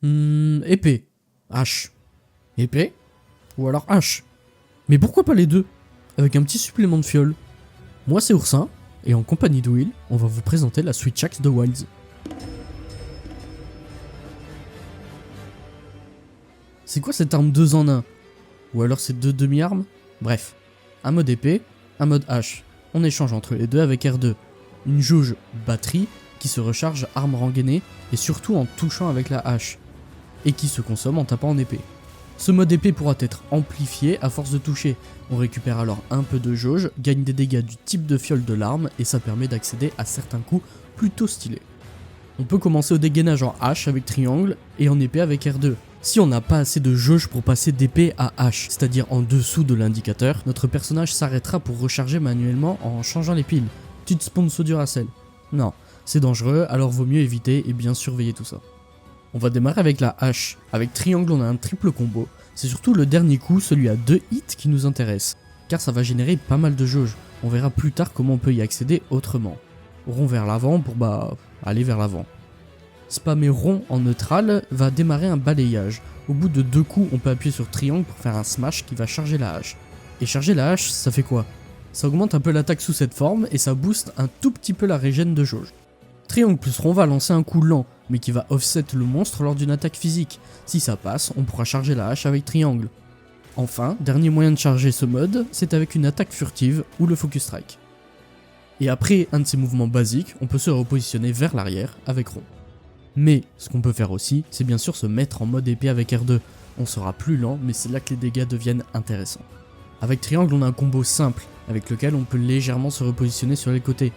Épée. Hache. Épée. Ou alors hache. Mais pourquoi pas les deux? Avec un petit supplément de fiole. Moi c'est Oursin, et en compagnie de Will, on va vous présenter la Switch Axe de Wilds. C'est quoi cette arme 2 en 1? Ou alors c'est 2 demi-armes? Bref, un mode épée, un mode hache. On échange entre les deux avec R2. Une jauge batterie qui se recharge arme rengainée et surtout en touchant avec la hache. Et qui se consomme en tapant en épée. Ce mode épée pourra être amplifié à force de toucher. On récupère alors un peu de jauge, gagne des dégâts du type de fiole de l'arme et ça permet d'accéder à certains coups plutôt stylés. On peut commencer au dégainage en hache avec triangle et en épée avec R2. Si on n'a pas assez de jauge pour passer d'épée à hache, c'est-à-dire en dessous de l'indicateur, notre personnage s'arrêtera pour recharger manuellement en changeant les piles. Petite sponsor Duracell. Non, c'est dangereux, alors vaut mieux éviter et bien surveiller tout ça. On va démarrer avec la hache. Avec triangle on a un triple combo. C'est surtout le dernier coup, celui à 2 hits qui nous intéresse, car ça va générer pas mal de jauge. On verra plus tard comment on peut y accéder autrement. Rond vers l'avant pour aller vers l'avant. Spammer rond en neutral va démarrer un balayage. Au bout de 2 coups, on peut appuyer sur triangle pour faire un smash qui va charger la hache. Et charger la hache, ça fait quoi? Ça augmente un peu l'attaque sous cette forme et ça booste un tout petit peu la régène de jauge. Triangle plus rond va lancer un coup lent, mais qui va offset le monstre lors d'une attaque physique. Si ça passe, on pourra charger la hache avec triangle. Enfin, dernier moyen de charger ce mode, c'est avec une attaque furtive ou le focus strike. Et après un de ces mouvements basiques, on peut se repositionner vers l'arrière avec rond. Mais ce qu'on peut faire aussi, c'est bien sûr se mettre en mode épée avec R2. On sera plus lent, mais c'est là que les dégâts deviennent intéressants. Avec triangle, on a un combo simple, avec lequel on peut légèrement se repositionner sur les côtés.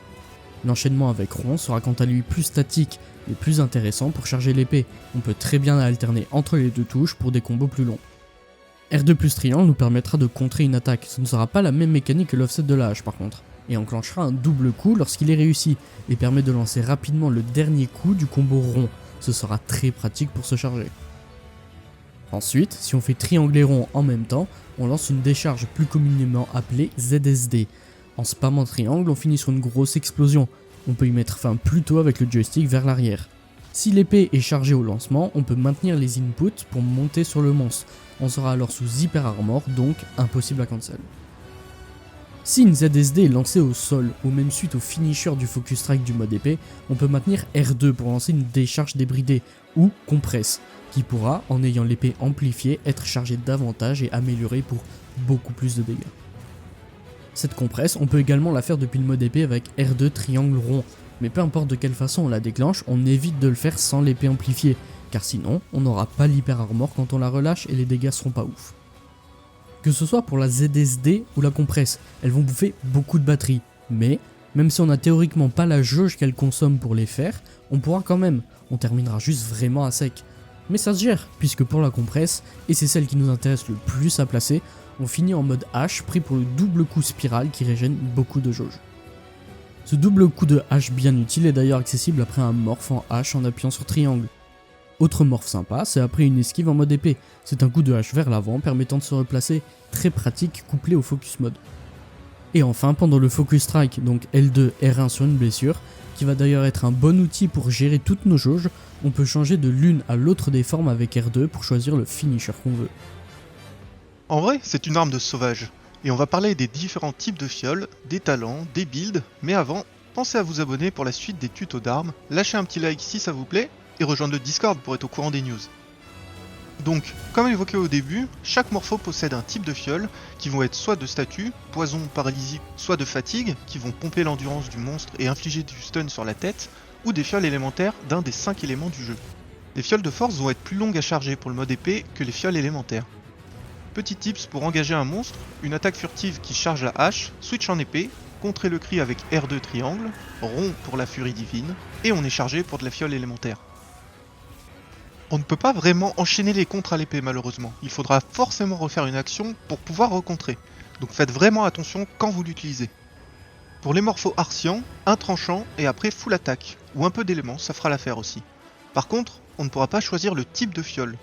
L'enchaînement avec rond sera quant à lui plus statique et plus intéressant pour charger l'épée. On peut très bien alterner entre les deux touches pour des combos plus longs. R2 plus triangle nous permettra de contrer une attaque. Ce ne sera pas la même mécanique que l'offset de la hache par contre. Et enclenchera un double coup lorsqu'il est réussi, et permet de lancer rapidement le dernier coup du combo rond. Ce sera très pratique pour se charger. Ensuite, si on fait triangle et rond en même temps, on lance une décharge plus communément appelée ZSD. En spammant triangle, on finit sur une grosse explosion. On peut y mettre fin plus tôt avec le joystick vers l'arrière. Si l'épée est chargée au lancement, on peut maintenir les inputs pour monter sur le monstre. On sera alors sous hyper armor, donc impossible à cancel. Si une ZSD est lancée au sol, ou même suite au finisher du focus strike du mode épée, on peut maintenir R2 pour lancer une décharge débridée, ou compresse, qui pourra, en ayant l'épée amplifiée, être chargée davantage et améliorée pour beaucoup plus de dégâts. Cette compresse, on peut également la faire depuis le mode épée avec R2 triangle rond, mais peu importe de quelle façon on la déclenche, on évite de le faire sans l'épée amplifiée, car sinon, on n'aura pas l'hyper armor quand on la relâche et les dégâts seront pas ouf. Que ce soit pour la ZSD ou la compresse, elles vont bouffer beaucoup de batterie, mais même si on n'a théoriquement pas la jauge qu'elles consomment pour les faire, on pourra quand même, on terminera juste vraiment à sec. Mais ça se gère, puisque pour la compresse, et c'est celle qui nous intéresse le plus à placer, on finit en mode hache pris pour le double coup spirale qui régène beaucoup de jauge. Ce double coup de hache bien utile est d'ailleurs accessible après un morph en hache en appuyant sur triangle. Autre morph sympa, c'est après une esquive en mode épée. C'est un coup de hache vers l'avant permettant de se replacer, très pratique couplé au focus mode. Et enfin, pendant le focus strike, donc L2 R1 sur une blessure, qui va d'ailleurs être un bon outil pour gérer toutes nos jauges, on peut changer de l'une à l'autre des formes avec R2 pour choisir le finisher qu'on veut. En vrai, c'est une arme de sauvage, et on va parler des différents types de fioles, des talents, des builds, mais avant, pensez à vous abonner pour la suite des tutos d'armes, lâchez un petit like si ça vous plaît, et rejoindre le Discord pour être au courant des news. Donc, comme évoqué au début, chaque morpho possède un type de fiole qui vont être soit de statut, poison, paralysie, soit de fatigue, qui vont pomper l'endurance du monstre et infliger du stun sur la tête, ou des fioles élémentaires d'un des 5 éléments du jeu. Les fioles de force vont être plus longues à charger pour le mode épée que les fioles élémentaires. Petit tips pour engager un monstre, une attaque furtive qui charge la hache, switch en épée, contrer le cri avec R2 triangle, rond pour la furie divine, et on est chargé pour de la fiole élémentaire. On ne peut pas vraiment enchaîner les contres à l'épée malheureusement, il faudra forcément refaire une action pour pouvoir recontrer, donc faites vraiment attention quand vous l'utilisez. Pour les morphos artians, un tranchant et après full attaque, ou un peu d'éléments, ça fera l'affaire aussi. Par contre, on ne pourra pas choisir le type de fiole,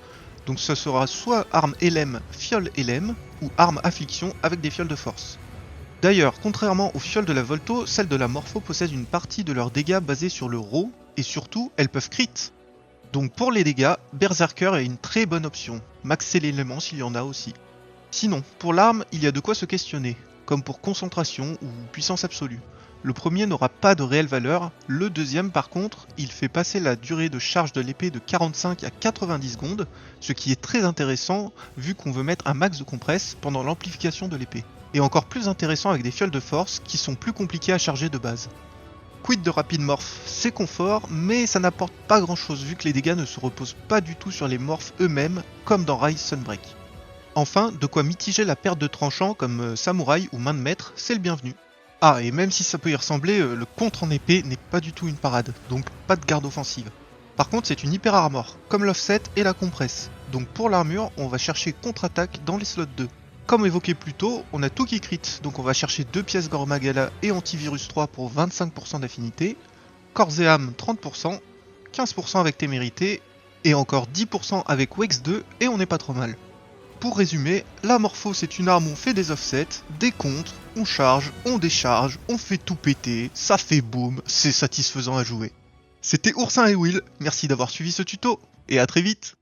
donc ce sera soit arme élème, fiole élème, ou arme affliction avec des fioles de force. D'ailleurs, contrairement aux fioles de la Volto, celles de la Morpho possèdent une partie de leurs dégâts basés sur le raw, et surtout, elles peuvent crit. Donc pour les dégâts, Berserker est une très bonne option, maxer l'élément s'il y en a aussi. Sinon, pour l'arme, il y a de quoi se questionner, comme pour concentration ou puissance absolue. Le premier n'aura pas de réelle valeur, le deuxième par contre, il fait passer la durée de charge de l'épée de 45 à 90 secondes, ce qui est très intéressant vu qu'on veut mettre un max de compresse pendant l'amplification de l'épée. Et encore plus intéressant avec des fioles de force qui sont plus compliquées à charger de base. Quid de Rapid Morph, c'est confort, mais ça n'apporte pas grand chose vu que les dégâts ne se reposent pas du tout sur les morphs eux-mêmes, comme dans Rise Sunbreak. Enfin, de quoi mitiger la perte de tranchant comme Samouraï ou Main de Maître, c'est le bienvenu. Ah, et même si ça peut y ressembler, le contre en épée n'est pas du tout une parade, donc pas de garde offensive. Par contre, c'est une hyper armor, comme l'offset et la compresse. Donc pour l'armure, on va chercher contre-attaque dans les slots 2. Comme évoqué plus tôt, on a tout qui crit, donc on va chercher 2 pièces Gormagala et Antivirus 3 pour 25% d'affinité, Corps et âme 30%, 15% avec Témérité, et encore 10% avec Wex 2, et on n'est pas trop mal. Pour résumer, la Morpho c'est une arme où on fait des offsets, des contres, on charge, on décharge, on fait tout péter, ça fait boum, c'est satisfaisant à jouer. C'était Oursin et Will, merci d'avoir suivi ce tuto, et à très vite.